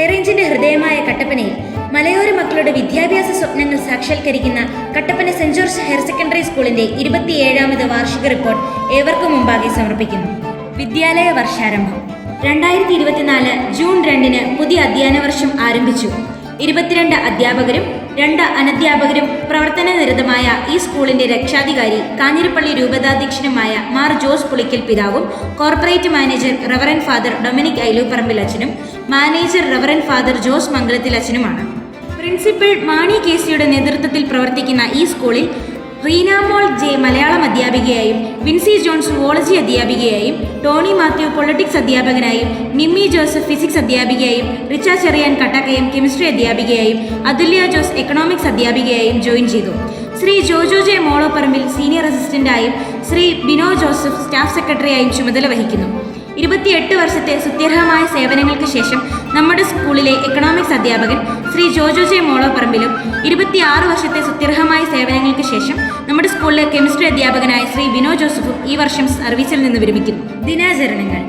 ഹൈറേഞ്ചിന്റെ ഹൃദയമായ കട്ടപ്പനയിൽ മലയോര മക്കളുടെ വിദ്യാഭ്യാസ സ്വപ്നങ്ങൾ സാക്ഷാത്കരിക്കുന്ന Kattappana Saint George higher secondary സ്കൂളിന്റെ 27ാമത് വാർഷിക റിപ്പോർട്ട് ഏവർക്കും മുമ്പാകെ സമർപ്പിക്കുന്നു. വിദ്യാലയ വർഷാരംഭം 2024 ജൂൺ 2 പുതിയ അധ്യയന വർഷം ആരംഭിച്ചു. 22 അധ്യാപകരും 2 അനധ്യാപകരും പ്രവർത്തന നിരതമായ ഈ സ്കൂളിന്റെ രക്ഷാധികാരി കാഞ്ഞിരപ്പള്ളി രൂപതാധ്യക്ഷനുമായ മാർ ജോസ് പുളിക്കൽ പിതാവും corporate manager reverend father Dominic Ailoopparambil അച്ഛനും manager reverend father Jose Mangalathil അച്ഛനുമാണ്. പ്രിൻസിപ്പൽ മാണി കേസിയുടെ നേതൃത്വത്തിൽ പ്രവർത്തിക്കുന്ന ഈ സ്കൂളിൽ റീനാമോൾ ജെ മലയാളം അധ്യാപികയായും, വിൻസി ജോൺ സുവോളജി അധ്യാപികയായും, ടോണി മാത്യു പൊളിറ്റിക്സ് അധ്യാപകനായും, നിമ്മി ജോസഫ് ഫിസിക്സ് അധ്യാപികയായും, റിച്ച ചെറിയാൻ കട്ടക്കയം കെമിസ്ട്രി അധ്യാപികയായും, അതുല്യ ജോസ് എക്കണോമിക്സ് അധ്യാപികയായും ജോയിൻ ചെയ്തു. ശ്രീ ജോജോ ജെ മോളോപ്പറമ്പിൽ സീനിയർ അസിസ്റ്റന്റായും, ശ്രീ ബിനോ ജോസഫ് സ്റ്റാഫ് സെക്രട്ടറിയായും ചുമതല വഹിക്കുന്നു. 28 വർഷത്തെ സുത്യർഹമായ സേവനങ്ങൾക്ക് ശേഷം നമ്മുടെ സ്കൂളിലെ എക്കണോമിക്സ് അധ്യാപകൻ ശ്രീ ജോജോ ജെ മോളോപ്പറമ്പിലും 26 വർഷത്തെ സുത്യർഹമായ സേവനങ്ങൾക്ക് ശേഷം നമ്മുടെ സ്കൂളിലെ കെമിസ്ട്രി അധ്യാപകനായ ശ്രീ ബിനോ ജോസഫും ഈ വർഷം സർവീസിൽ നിന്ന് വിരമിക്കുന്നു. ദിനാചരണങ്ങൾ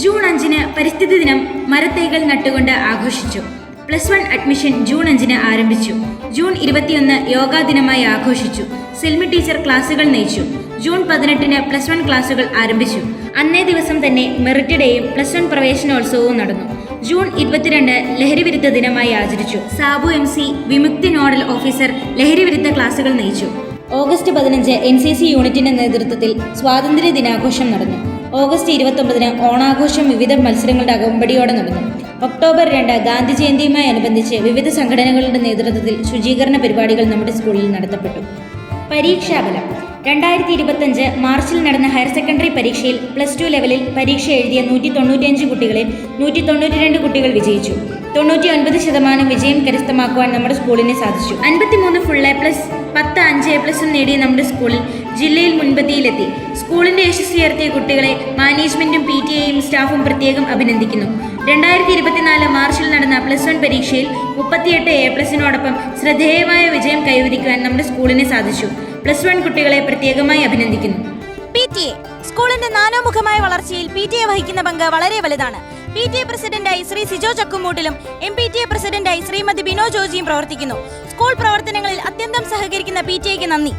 ജൂൺ 5 പരിസ്ഥിതി ദിനം മരത്തൈകൾ നട്ടുകൊണ്ട് ആഘോഷിച്ചു. +1 അഡ്മിഷൻ ജൂൺ 5 ആരംഭിച്ചു. ജൂൺ 21 യോഗാ ദിനമായി ആഘോഷിച്ചു. സിൽമി ടീച്ചർ ക്ലാസുകൾ നയിച്ചു. ജൂൺ 18 +1 ക്ലാസുകൾ ആരംഭിച്ചു. അന്നേ ദിവസം തന്നെ മെറിറ്റ് ഡേയും +1 പ്രവേശനോത്സവവും നടന്നു. ജൂൺ 22 ലഹരിവിരുദ്ധ ദിനമായി ആചരിച്ചു. സാബു MC വിമുക്തി നോഡൽ ഓഫീസർ ലഹരിവിരുദ്ധ ക്ലാസുകൾ നയിച്ചു. ഓഗസ്റ്റ് 15 NCC യൂണിറ്റിന്റെ നേതൃത്വത്തിൽ സ്വാതന്ത്ര്യ ദിനാഘോഷം നടന്നു. ഓഗസ്റ്റ് 29 ഓണാഘോഷം വിവിധ മത്സരങ്ങളുടെ അകമ്പടിയോടെ നടന്നു. ഒക്ടോബർ 2 ഗാന്ധി ജയന്തിയുമായി അനുബന്ധിച്ച് വിവിധ സംഘടനകളുടെ നേതൃത്വത്തിൽ ശുചീകരണ പരിപാടികൾ നമ്മുടെ സ്കൂളിൽ നടത്തപ്പെട്ടു. പരീക്ഷാഫലം 2025 മാർച്ചിൽ നടന്ന ഹയർ സെക്കൻഡറി പരീക്ഷയിൽ +2 ലെവലിൽ പരീക്ഷ എഴുതിയ 195 കുട്ടികളിൽ 192 കുട്ടികൾ വിജയിച്ചു. 99% വിജയം കരസ്ഥമാക്കുവാൻ നമ്മുടെ സ്കൂളിന് സാധിച്ചു. 53 ഫുൾ A+, 10 5A+ നേടിയ നമ്മുടെ സ്കൂളിൽ ജില്ലയിൽ മുൻപന്തിയിലെത്തി. സ്കൂളിന്റെ യശസ്സ് ഉയർത്തിയ കുട്ടികളെ മാനേജ്മെന്റും PTA-യും സ്റ്റാഫും പ്രത്യേകം അഭിനന്ദിക്കുന്നു. 2024 മാർച്ചിൽ നടന്ന +1 പരീക്ഷയിൽ 38 A+നോടൊപ്പം ശ്രദ്ധേയമായ വിജയം കൈവരിക്കുവാൻ നമ്മുടെ സ്കൂളിന് സാധിച്ചു. +1 കുട്ടികളെ പ്രത്യേകമായി അഭിനന്ദിക്കുന്നു. PTA സ്കൂളിന്റെ നാനാമുഖമായ വളർച്ചയിൽ PTA വഹിക്കുന്ന പങ്ക് വളരെ വലുതാണ്. PTA പ്രസിഡന്റായി ശ്രീ സിജോ ചക്കുമൂട്ടിലും MPTA പ്രസിഡന്റായി ശ്രീമതി ബിനോ ജോജിയും പ്രവർത്തിക്കുന്നു. സ്കൂൾ പ്രവർത്തനങ്ങളിൽ അത്യന്തം സഹകരിക്കുന്ന PTA-ക്ക് നന്ദി.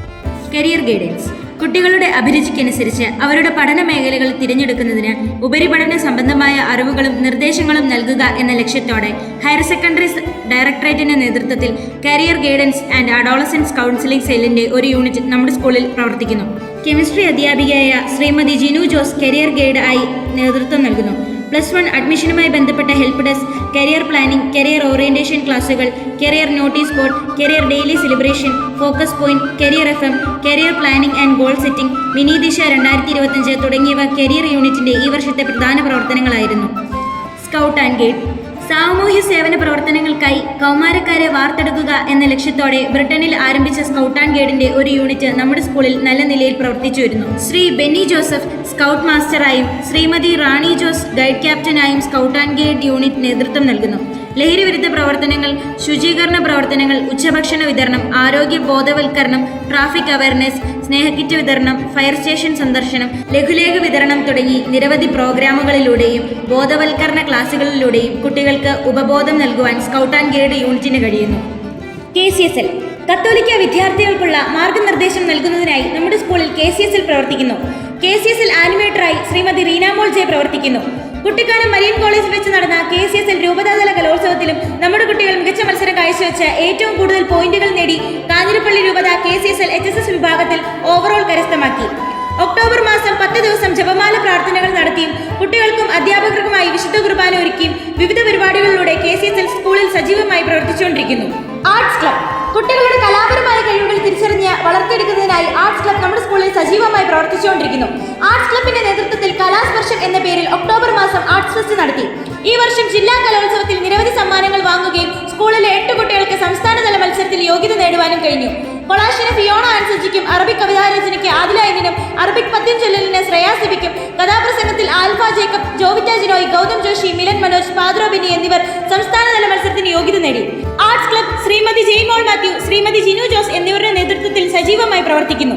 കരിയർ ഗൈഡൻസ് കുട്ടികളുടെ അഭിരുചിക്കനുസരിച്ച് അവരുടെ പഠന മേഖലകൾ തിരഞ്ഞെടുക്കുന്നതിന് ഉപരിപഠന സംബന്ധമായ അറിവുകളും നിർദ്ദേശങ്ങളും നൽകുക എന്ന ലക്ഷ്യത്തോടെ ഹയർ സെക്കൻഡറി ഡയറക്ടറേറ്റിന്റെ നേതൃത്വത്തിൽ career guidance and adolescence counselling സെല്ലിന്റെ ഒരു യൂണിറ്റ് നമ്മുടെ സ്കൂളിൽ പ്രവർത്തിക്കുന്നു. കെമിസ്ട്രി അധ്യാപികയായ Shrimati Jinu Jose career guide ആയി നേതൃത്വം നൽകുന്നു. +1 അഡ്മിഷനുമായി ബന്ധപ്പെട്ട help desk, career planning, career orientation ക്ലാസുകൾ, career notice board, career daily celebration, focus point, career FM, career planning and goal setting, mini Disha 2025 തുടങ്ങിയവ കരിയർ യൂണിറ്റിന്റെ ഈ വർഷത്തെ പ്രധാന പ്രവർത്തനങ്ങളായിരുന്നു. സ്കൗട്ട് ആൻഡ് ഗൈഡ് സാമൂഹ്യ സേവന പ്രവർത്തനങ്ങൾക്കായി കൗമാരക്കാരെ വാർത്തെടുക്കുക എന്ന ലക്ഷ്യത്തോടെ ബ്രിട്ടനിൽ ആരംഭിച്ച സ്കൗട്ട് ആൻഡ് ഗൈഡിന്റെ ഒരു യൂണിറ്റ് നമ്മുടെ സ്കൂളിൽ നല്ല നിലയിൽ പ്രവർത്തിച്ചു വരുന്നു. ശ്രീ ബെന്നി ജോസഫ് സ്കൗട്ട് മാസ്റ്ററായും ശ്രീമതി റാണി ജോസ് ഗൈഡ് ക്യാപ്റ്റനായും സ്കൗട്ട് ആൻഡ് ഗൈഡ് യൂണിറ്റ് നേതൃത്വം നൽകുന്നു. ലഹരിവിരുദ്ധ പ്രവർത്തനങ്ങൾ, ശുചീകരണ പ്രവർത്തനങ്ങൾ, ഉച്ചഭക്ഷണ വിതരണം, ആരോഗ്യ ബോധവൽക്കരണം, ട്രാഫിക് അവയർനെസ്, സ്നേഹക്കിറ്റ് വിതരണം, ഫയർ സ്റ്റേഷൻ സന്ദർശനം, ലഘുലേഖ വിതരണം തുടങ്ങി നിരവധി പ്രോഗ്രാമുകളിലൂടെയും ബോധവൽക്കരണ ക്ലാസുകളിലൂടെയും കുട്ടികൾക്ക് ഉപബോധം നൽകുവാൻ സ്കൗട്ട് ആൻഡ് ഗൈഡ് യൂണിറ്റിന് കഴിയുന്നു. KCSL കത്തോലിക്ക വിദ്യാർത്ഥികൾക്കുള്ള മാർഗനിർദ്ദേശം നൽകുന്നതിനായി നമ്മുടെ സ്കൂളിൽ KCSL പ്രവർത്തിക്കുന്നു. KCSL ആനിമേറ്ററായി ശ്രീമതി റീനാമോൾ ജെ പ്രവർത്തിക്കുന്നു. കുട്ടിക്കാനം മരിയൻ കോളേജിൽ വെച്ച് നടന്ന KCSL രൂപതാതല കലോത്സവത്തിലും നമ്മുടെ കുട്ടികൾ മികച്ച മത്സരം കാഴ്ചവെച്ച് ഏറ്റവും കൂടുതൽ പോയിന്റുകൾ നേടി കാഞ്ഞിരപ്പള്ളി രൂപത KCSL HSS വിഭാഗത്തിൽ ഓവറോൾ കരസ്ഥമാക്കി. ഒക്ടോബർ മാസം 10 ദിവസം ജപമാല പ്രാർത്ഥനകൾ നടത്തിയും കുട്ടികൾക്കും അധ്യാപകർക്കുമായി വിശുദ്ധ കുർബാന ഒരുക്കിയും വിവിധ പരിപാടികളിലൂടെ KCSL സ്കൂളിൽ സജീവമായി പ്രവർത്തിച്ചുകൊണ്ടിരിക്കുന്നു. ആർട്സ് ക്ലബ് കുട്ടികളുടെ കലാപരമായ കഴിവുകൾ തിരിച്ചറിഞ്ഞ് വളർത്തിയെടുക്കുന്നതിനായി ആർട്സ് ക്ലബ് നമ്മുടെ സ്കൂളിൽ സജീവമായി പ്രവർത്തിച്ചുകൊണ്ടിരിക്കുന്നു. ആർട്സ് ക്ലബിന്റെ നേതൃത്വത്തിൽ കലാസ്പർശം എന്ന പേരിൽ ഒക്ടോബർ മാസം ആർട്സ് ഫെസ്റ്റ് നടത്തി. ഈ വർഷം ജില്ലാ കലോത്സവത്തിൽ നിരവധി സമ്മാനങ്ങൾ വാങ്ങുകയും സ്കൂളിലെ 8 കുട്ടികൾക്ക് സംസ്ഥാനതല മത്സരത്തിൽ യോഗ്യത നേടുവാനും കഴിഞ്ഞു. കൊളാഷിന് ഫിയോണ ആൻസജിക്കും, അറബിക് കവിതാരചനയ്ക്ക് ആദിലായനും, അറബിക് പദ്യം ചൊല്ലലിന് ശ്രേയാസിബിക്കും, കഥാപ്രസംഗത്തിൽ ആൽഫ ജേക്കബ്, ജോവിറ്റ ജിനോയ്, ഗൗതം ജോഷി, മിലൻ മനോജ്, പാദ്രോ ബിനി എന്നിവർ സംസ്ഥാനതല മത്സരത്തിന് യോഗ്യത നേടി. ആർട്സ് ക്ലബ് ശ്രീമതി ജെയ്മോൾ മാത്യു, ശ്രീമതി ജിനു ജോസ് എന്നിവരുടെ നേതൃത്വത്തിൽ സജീവമായി പ്രവർത്തിക്കുന്നു.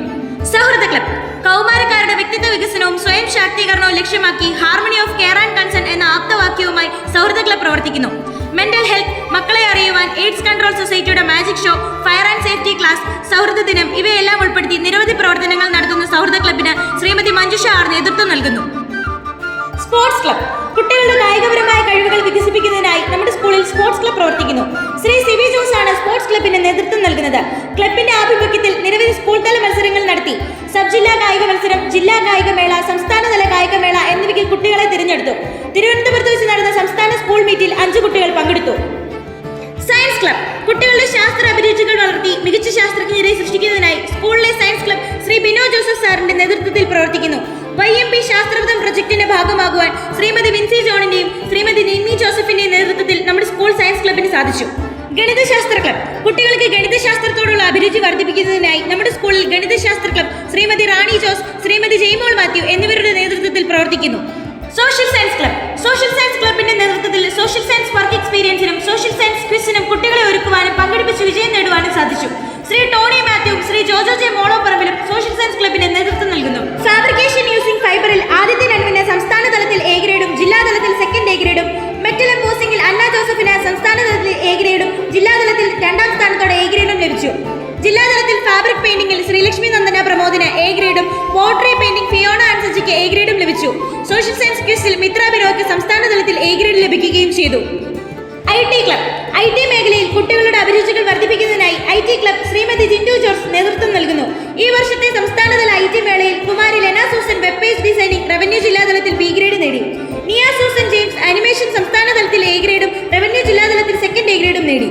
സൗഹൃദ ക്ലബ് കൗമാരക്കാരുടെ വ്യക്തിത്വ വികസനവും സ്വയം ശാക്തീകരണവും ലക്ഷ്യമാക്കി harmony of care and concern എന്ന ആപ്തവാക്യവുമായി ഭാഗമായി സൗഹൃദ ക്ലബ് പ്രവർത്തിക്കുന്നു. മെന്റൽ ഹെൽത്ത്, മക്കളെ അറിയുവാൻ, എയ്ഡ്സ് കൺട്രോൾ സൊസൈറ്റിയുടെ magic show, fire and safety class, സൗഹൃദ ദിനം ഇവയെല്ലാം ഉൾപ്പെടുത്തി നിരവധി പ്രവർത്തനങ്ങൾ നടത്തുന്ന സൗഹൃദ ക്ലബിന് ശ്രീമതി മഞ്ജുഷ ആർ നേതൃത്വം നൽകുന്നു. സ്പോർട്സ് ക്ലബ് കുട്ടികളുടെ കായികപരമായ കഴിവുകൾ വികസിപ്പിക്കുന്നതിനായി നമ്മുടെ സ്കൂളിൽ സ്പോർട്സ് ക്ലബ് പ്രവർത്തിക്കുന്നു. ശ്രീ സിബി ജോസ് ആണ് സ്പോർട്സ് ക്ലബിന് നേതൃത്വം നൽകുന്നത്. ക്ലബിന്റെ ആഭിമുഖ്യത്തിൽ നിരവധി സ്കൂൾ തല മത്സരങ്ങൾ നടത്തി. സബ് ജില്ലാ കായിക മത്സരം, ജില്ലാ കായികമേള, സംസ്ഥാനതല കായികമേള എന്നിവയ്ക്ക് കുട്ടികളെ തിരഞ്ഞെടുത്തു. തിരുവനന്തപുരത്ത് വെച്ച് നടന്ന സംസ്ഥാന സ്കൂൾ മീറ്റിൽ 5 കുട്ടികൾ പങ്കെടുത്തു. സയൻസ് ക്ലബ് കുട്ടികളുടെ ശാസ്ത്ര അഭിരുചികൾ വളർത്തി മികച്ച ശാസ്ത്രജ്ഞരെ സൃഷ്ടിക്കുന്നതിനായി സ്കൂളിലെ science club Shri Bino Joseph സാറിന്റെ നേതൃത്വത്തിൽ പ്രവർത്തിക്കുന്നു. YMP ശാസ്ത്രപഥം പ്രൊജക്ടിന്റെ ഭാഗമാകുവാൻ ശ്രീമതി വിൻസി ജോണിന്റെയും ശ്രീമതി നിമ്മി ജോസഫിന്റെയും നേതൃത്വത്തിൽ നമ്മുടെ സ്കൂൾ സയൻസ് ക്ലബിന് സാധിച്ചു. ഗണിതശാസ്ത്ര ക്ലബ് കുട്ടികൾക്ക് ഗണിതശാസ്ത്രത്തോടുള്ള അഭിരുചി വർദ്ധിപ്പിക്കുന്നതിനായി നമ്മുടെ സ്കൂളിൽ ഗണിതശാസ്ത്ര club Shrimati Rani Jose, Shrimati Jaimol Mathew എന്നിവരുടെ നേതൃത്വത്തിൽ പ്രവർത്തിക്കുന്നു. Social science club social science ക്ലബിന്റെ നേതൃത്വത്തിൽ സോഷ്യൽ സയൻസ് വർക്ക് എക്സ്പീരിയൻസിനും സോഷ്യൽ സയൻസ് ക്വിസിനും കുട്ടികളെ ഒരുക്കുവാനും പങ്കെടുപ്പിച്ച് വിജയം നേടുവാനും സാധിച്ചു. ശ്രീ ടോണി മാത്യുവും ശ്രീ ജോജോ ജെ മോളോപ്പറമ്പിലും സോഷ്യൽ സയൻസ് ക്ലബിന് നേതൃത്വം നൽകുന്നു. ഫാബ്രിക്കേഷൻ യൂസിംഗ് ഫൈബറിൽ ആദ്യത്തെ നന്മന് സംസ്ഥാന തലത്തിൽ എ ഗ്രേഡും ജില്ലാതലത്തിൽ സെക്കൻഡ് എ ഗ്രേഡും, മെറ്റൽ എംബോസിംഗിൽ അന്ന ജോസഫിന് സംസ്ഥാന തലത്തിൽ എ ഗ്രേഡും ജില്ലാതലത്തിൽ 2ാം സ്ഥാനത്തോടെ എ ഗ്രേഡും ലഭിച്ചു. ജില്ലാതലത്തിൽ ഫാബ്രിക് പെയിന്റിംഗിൽ ശ്രീലക്ഷ്മി നന്ദന പ്രമോദിന് എ ഗ്രേഡും, പോട്രി പെയിന്റിംഗ് ഫിയോണ ആൻസജിക്ക് എ ഗ്രേഡും ലഭിച്ചു. സോഷ്യൽ സയൻസ് ക്വിസിൽ മിത്ര ബിനോയ്ക്ക് സംസ്ഥാന തലത്തിൽ എ ഗ്രേഡ് ലഭിക്കുകയും ചെയ്തു. IT ക്ലബ് IT മേഖലയിൽ കുട്ടികളുടെ അഭിരുചികൾ വർദ്ധിപ്പിക്കുന്നതിനായി IT club Shrimati Jindu George നേതൃത്വം നൽകുന്നു. ഈ വർഷത്തെ സംസ്ഥാനതല IT മേളയിൽ Kumari Lena Susan web page designing revenue ജില്ലാതലത്തിൽ ബി ഗ്രേഡ് നേടി. നിയ സൂസൻ ജെയിംസ് ആനിമേഷൻ സംസ്ഥാന തലത്തിൽ എ ഗ്രേഡും റവന്യൂ ജില്ലാതലത്തിൽ സെക്കൻഡ് എ ഗ്രേഡും നേടി.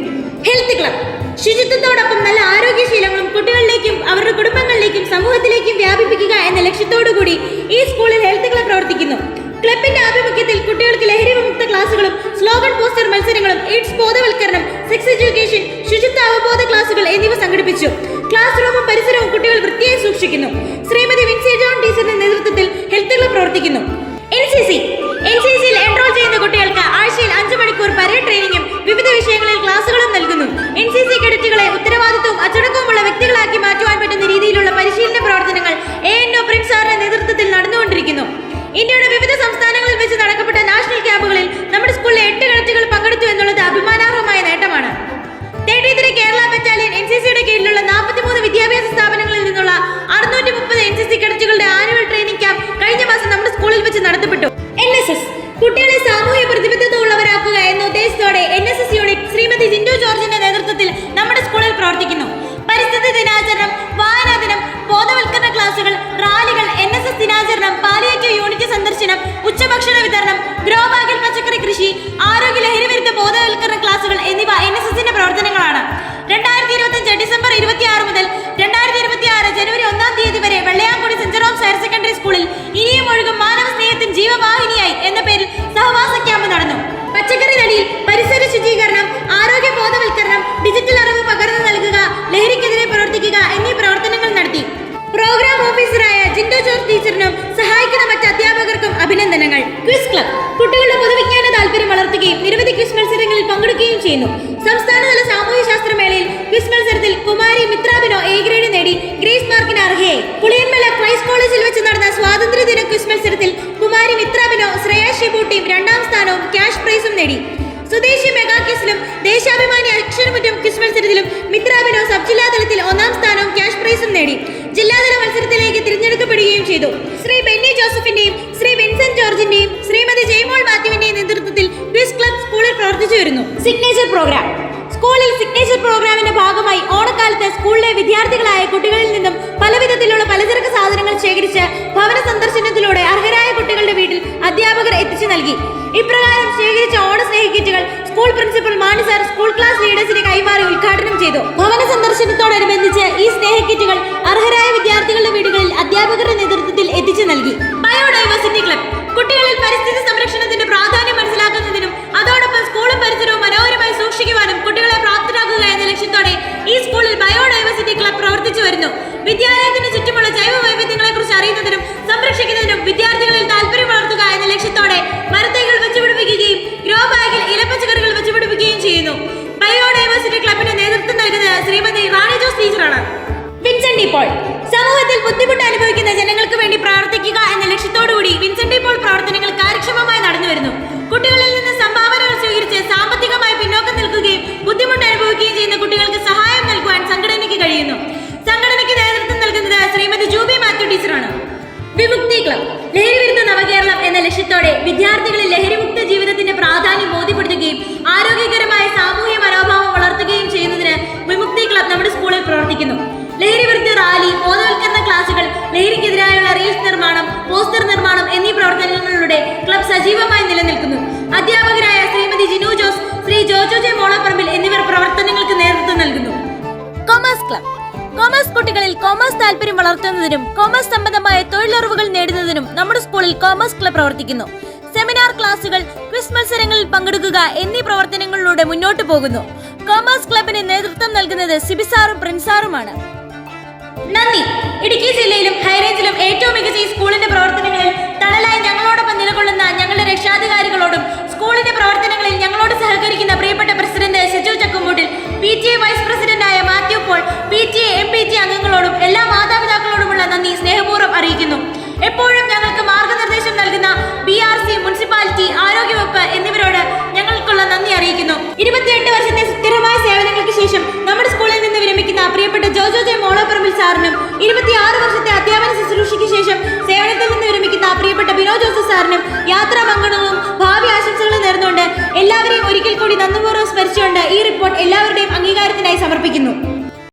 ഹെൽത്ത് ക്ലബ് ശുചിത്വത്തോടൊപ്പം നല്ല ആരോഗ്യശീലങ്ങളും കുട്ടികളിലേക്കും അവരുടെ കുടുംബങ്ങളിലേക്കും സമൂഹത്തിലേക്കും വ്യാപിപ്പിക്കുക എന്ന ലക്ഷ്യത്തോടുകൂടി ഈ സ്കൂളിൽ ഹെൽത്ത് ക്ലബ് പ്രവർത്തിക്കുന്നു. ക്ലബിന്റെ ആഭിമുഖ്യത്തിൽ കുട്ടികൾക്ക് ലഹരി വിമുക്ത ക്ലാസുകളും സ്ലോഗൻ പോസ്റ്റർ മത്സരങ്ങളും, എയ്ഡ്സ് ബോധവൽക്കരണം, സെക്സ് എഡ്യൂക്കേഷൻ, ശുചിത്വ അവബോധ ക്ലാസുകൾ എന്നിവ സംഘടിപ്പിച്ചു. ക്ലാസ് റൂമും പരിസരവും കുട്ടികൾ വൃത്തിയായി സൂക്ഷിക്കുന്നു. ശ്രീമതി വിൻസി ജോൺ ടീച്ചറിന്റെ നേതൃത്വത്തിൽ ഹെൽത്ത് ക്ലബ് പ്രവർത്തിക്കുന്നു. NCCയിൽ എൻറോൾ ചെയ്യുന്ന കുട്ടികൾക്ക് ആഴ്ചയിൽ 5 മണിക്കൂർ പരേഡ് ട്രെയിനിങ്ങും വിവിധ വിഷയങ്ങളിൽ ക്ലാസുകളും നൽകുന്നു. NCC കേഡറ്റുകളെ ഉത്തരവാദിത്വവും അച്ചടക്കവുമുള്ള വ്യക്തികളാക്കി മാറ്റുവാൻ പറ്റുന്ന രീതിയിലുള്ള പരിശീലന പ്രവർത്തനങ്ങൾ ANO പ്രിൻസ് സാറിന്റെ നേതൃത്വത്തിൽ നടന്നുകൊണ്ടിരിക്കുന്നു. ഇന്ത്യയുടെ വിവിധ സംസ്ഥാനങ്ങളിൽ വെച്ച് നടക്കപ്പെട്ട നാഷണൽ ക്യാമ്പുകളിൽ നമ്മുടെ സ്കൂളിലെ 8 കേഡറ്റുകൾ പങ്കെടുത്തു എന്നുള്ളത് അഭിമാനാർഹമായ നേട്ടമാണ്. 33 കേരള ബറ്റാലിയൻ NCCയുടെ കീഴിലുള്ള 43 വിദ്യാഭ്യാസ സ്ഥാപനങ്ങളിൽ നിന്നുള്ള 630 NCC കേഡറ്റുകളുടെ ആനുവൽ ട്രെയിനിങ് ക്യാമ്പ് കഴിഞ്ഞ മാസം നമ്മുടെ സ്കൂളിൽ വെച്ച് നടത്തപ്പെട്ടു. NSS കുട്ടികളെ സാമൂഹ്യ പ്രതിബദ്ധതയുള്ളവരാക്കുക എന്ന ഉദ്ദേശത്തോടെ NSS യൂണിറ്റ് ശ്രീമതി ജിൻഡു ജോർജിന്റെ നേതൃത്വത്തിൽ നമ്മുടെ സ്കൂളിൽ പ്രവർത്തിക്കുന്നു. പരിസ്ഥിതി ദിനാചരണം, വായനാ ദിനം, ബോധവൽക്കരണ ക്ലാസുകൾ, റാലികൾ, NSS ദിനാചരണം, പാലിയേറ്റീവ് യൂണിറ്റ് സന്ദർശനം, ഉച്ചഭക്ഷണ വിതരണം, ഗ്രോ ബാഗിൽ പച്ചക്കറി കൃഷി, ആരോഗ്യ ലഹരി വിരുദ്ധ ബോധവൽക്കരണ ക്ലാസുകൾ എന്നിവ NSSന്റെ പ്രവർത്തനങ്ങളാണ്. 2025 ഡിസംബർ 26 മുതൽ 2026 ജനുവരി 1-ാം തീയതി വരെ Vellayamkudi saint Jerome's higher secondary സ്കൂളിൽ ഇനിയും ഒഴുകും മാനവ സ്നേഹത്തിൻ ജീവവാഹിനിയായി എന്ന പേരിൽ സഹവാസ ക്യാമ്പ് നടന്നു. പച്ചക്കറി നടിയിൽ പരിസര ശുചീകരണം, ആരോഗ്യ ബോധവൽക്കരണം, ഡിജിറ്റൽ അറിവ് പകർന്നു നൽകുക, ലഹരിക്കെതിരെ പ്രവർത്തിക്കുക എന്നീ പ്രവർത്തനങ്ങൾ നടത്തി. പ്രോഗ്രാം ഓഫീസറായ ജിൻഡു ജോർജ് ടീച്ചറിനും സഹായിക്കുന്ന മറ്റ് അധ്യാപകർക്കും അഭിനന്ദനങ്ങൾ. ക്വിസ് ക്ലബ് കുട്ടികളുടെ പൊതുവിജ്ഞാന താല്പര്യം വളർത്തുകയും നിരവധി ക്വിസ് മത്സരങ്ങളിൽ പങ്കെടുക്കുകയും ചെയ്യുന്നു. സംസ്ഥാനതല സാമൂഹ്യ ശാസ്ത്രമേളയിൽ ക്വിസ് മത്സരത്തിൽ കുമാരി മിത്ര ബിനോ എ ഗ്രേഡ് നേടി ഗ്രേസ് മാർക്കിന് അർഹയായി. പുളിയന്മല ക്രൈസ്റ്റ് കോളേജിൽ വെച്ച് നടന്ന സ്വാതന്ത്ര്യദിന ക്വിസ് മത്സരത്തിൽ കുമാരി മിത്ര ബിനോ ശ്രേയ ഷിബു ടീം 2ാം സ്ഥാനവും ക്യാഷ് പ്രൈസും നേടി. സ്വദേശി മെഗാ ക്വിസിലും ദേശാഭിമാനി അക്ഷരമുറ്റം ക്വിസ് മത്സരത്തിലും മിത്ര ബിനോ സബ് ജില്ലാ തലത്തിൽ 1ാം സ്ഥാനവും ക്യാഷ് പ്രൈസും നേടി. ജില്ലാതല മത്സരത്തിലേക്ക് തിരഞ്ഞെടുക്കപ്പെടുകയും ചെയ്തു. ശ്രീ ബെന്നി ജോസഫിന്റെയും ശ്രീ വിൻസെന്റ് ജോർജിന്റെയും ശ്രീമതി ജെയ്മോൾ മാത്യുവിന്റെയും നേതൃത്വത്തിൽ ക്വിസ് ക്ലബ് സ്കൂളിൽ പ്രവർത്തിച്ചു വരുന്നു. സിഗ്നേച്ചർ പ്രോഗ്രാം സ്കൂളിൽ സിഗ്നേച്ചർ പ്രോഗ്രാമിന്റെ ഭാഗമായി ഓണക്കാലത്ത് സ്കൂളിലെ വിദ്യാർത്ഥികളായ കുട്ടികളിൽ നിന്നും പലവിധത്തിലുള്ള പലചരക്ക് സാധനങ്ങൾ ശേഖരിച്ച് ഭവന സന്ദർശനത്തിലൂടെ അർഹരായ കുട്ടികളുടെ വീട്ടിൽ അധ്യാപകർ എത്തിച്ചു നൽകി. ഇപ്രകാരം ശേഖരിച്ച ഓണ സ്നേഹ കിറ്റുകൾ school principal Mani sir school class ലീഡേഴ്സിന് കൈമാറി ഉദ്ഘാടനം ചെയ്തു. ഭവന സന്ദർശനത്തോടനുബന്ധിച്ച് ഈ സ്നേഹ കിറ്റുകൾ അർഹരായ വിദ്യാർത്ഥികളുടെ വീടുകളിൽ അധ്യാപകരുടെ നേതൃത്വത്തിൽ എത്തിച്ചു നൽകി. ബയോഡൈവേഴ്സിറ്റി ക്ലബ് കുട്ടികളിൽ പരിസ്ഥിതി സംരക്ഷണത്തിന്റെ പ്രാധാന്യം മനസ്സിലാക്കുന്നതിനും അതോടൊപ്പം സ്കൂളും പരിസരവും മനോഹരമായി സൂക്ഷിക്കുവാനും കുട്ടികളെ പ്രാപ്തരാക്കുക എന്ന ലക്ഷ്യത്തോടെ ഈ സ്കൂളിൽ ബയോഡൈവേഴ്സിറ്റി ക്ലബ് പ്രവർത്തിച്ചു വരുന്നു. വിദ്യാലയത്തിന് ചുറ്റുമുള്ള ജൈവ വൈവിധ്യങ്ങളെ കുറിച്ച് അറിയുന്നതിനും സംരക്ഷിക്കുന്നതിനും വിദ്യാർത്ഥികളിൽ താല്പര്യം വളർത്തുക എന്ന ലക്ഷ്യത്തോടെ മരത്തൈകൾ വെച്ചുപിടിപ്പിക്കുകയും ഗ്രോ ബാഗിൽ ഇലപ്പച്ചക്കറികൾ വെച്ചുപിടിപ്പിക്കുകയും ചെയ്യുന്നു. ബയോഡൈവേഴ്സിറ്റി ക്ലബിന് നേതൃത്വം നൽകുന്നത് ശ്രീമതി റാണി ജോസ് ടീച്ചറാണ്. വിൻസെന്റ് ഡി പോൾ സമൂഹത്തിൽ ബുദ്ധിമുട്ട് അനുഭവിക്കുന്ന ജനങ്ങൾക്ക് വേണ്ടി പ്രവർത്തിക്കുക എന്ന ലക്ഷ്യത്തോടുകൂടി വിൻസെന്റ് ഡി പോൾ പ്രവർത്തനങ്ങൾ കാര്യക്ഷമമായി നടന്നുവരുന്നു. കുട്ടികളിൽ നിന്ന് ക്ലബ് ലഹരി വിരുദ്ധ നവകേരളം എന്ന ലക്ഷ്യത്തോടെ വിദ്യാർത്ഥികളിൽ ലഹരിമുക്ത ജീവിതത്തിന്റെ പ്രാധാന്യം ബോധ്യപ്പെടുത്തുകയും ആരോഗ്യകരമായ സാമൂഹ്യ മനോഭാവം വളർത്തുകയും ചെയ്യുന്നതിന് വിമുക്തി ക്ലബ് നമ്മുടെ സ്കൂളിൽ പ്രവർത്തിക്കുന്നു. ലഹരി വിരുദ്ധ റാലി, ബോധവൽക്കരണ ക്ലാസുകൾ, ലഹരിക്കെതിരായുള്ള റീൽസ് നിർമ്മാണം, പോസ്റ്റർ നിർമ്മാണം എന്നീ പ്രവർത്തനങ്ങളിലൂടെ ക്ലബ് സജീവമായി നിലനിൽക്കുന്നു. അധ്യാപകരായ ശ്രീമതി ജിനു ജോസ്, ശ്രീ ജോജു ജെ മോളപ്പറമ്പിൽ എന്നിവർ പ്രവർത്തനങ്ങൾക്ക് നേതൃത്വം നൽകുന്നു. കൊമേഴ്സ് ക്ലബ് കൊമേഴ്സ് കുട്ടികളിൽ കൊമേഴ്സ് താല്പര്യം വളർത്തുന്നതിനും കൊമേഴ്സ് സംബന്ധമായ തൊഴിലറിവുകൾ നേടുന്നതിനും നമ്മുടെ സ്കൂളിൽ കൊമേഴ്സ് ക്ലബ് പ്രവർത്തിക്കുന്നു. സെമിനാർ ക്ലാസുകൾ, ക്വിസ് മത്സരങ്ങളിൽ പങ്കെടുക്കുക എന്നീ പ്രവർത്തനങ്ങളിലൂടെ മുന്നോട്ട് പോകുന്നു. കൊമേഴ്സ് ക്ലബിന് നേതൃത്വം നൽകുന്നത് സിബിസാറും പ്രിൻസാറുമാണ്. നന്ദി. ഇടുക്കി ജില്ലയിലും ഹൈറേഞ്ചിലും ഏറ്റവും മികച്ച ഈ സ്കൂളിന്റെ പ്രവർത്തനങ്ങളിൽ തണലായി ഞങ്ങളോടൊപ്പം നിലകൊള്ളുന്ന ഞങ്ങളുടെ രക്ഷാധികാരികളോടും സ്കൂളിന്റെ പ്രവർത്തനങ്ങളിൽ ഞങ്ങളോട് സഹകരിക്കുന്ന പ്രിയപ്പെട്ട പ്രസിഡന്റ് സിജു ചക്കുംമൂട്ടിൽ, PTA വൈസ് പ്രസിഡന്റായ മാത്യു പോൾ, PTA MPTA അംഗങ്ങളോടും എല്ലാ മാതാപിതാക്കളോടുമുള്ള നന്ദി സ്നേഹപൂർവ്വം അറിയിക്കുന്നു. എപ്പോഴും ഞങ്ങൾക്ക് മാർഗനിർദ്ദേശം നൽകുന്ന BRC, മുനിസിപ്പാലിറ്റി, ആരോഗ്യവകുപ്പ് എന്നിവരോട് ഞങ്ങൾക്കുള്ള നന്ദി അറിയിക്കുന്നു. 28 വർഷത്തെ സ്ഥിരമായ സേവനങ്ങൾക്ക് ശേഷം നമ്മുടെ സ്കൂളിൽ നിന്ന് വിരമിക്കുന്ന പ്രിയപ്പെട്ട ജോജോ ജെ മോളപ്പറമ്പിൽ സാറിനും 26 വർഷത്തെ അധ്യാപന ശുശ്രൂഷയ്ക്ക് ശേഷം സേവനത്തിൽ നിന്ന് വിരമിക്കുന്ന പ്രിയപ്പെട്ട ബിനോ ജോസഫ് സാറിനും യാത്രാ പങ്കണവും ഭാവി ആശംസകളും നേർന്നുകൊണ്ട് എല്ലാവരെയും ഒരിക്കൽ കൂടി നന്ദിപൂർവ്വം സ്മരിച്ചുകൊണ്ട് ഈ റിപ്പോർട്ട് എല്ലാവരുടെയും അംഗീകാരത്തിനായി സമർപ്പിക്കുന്നു.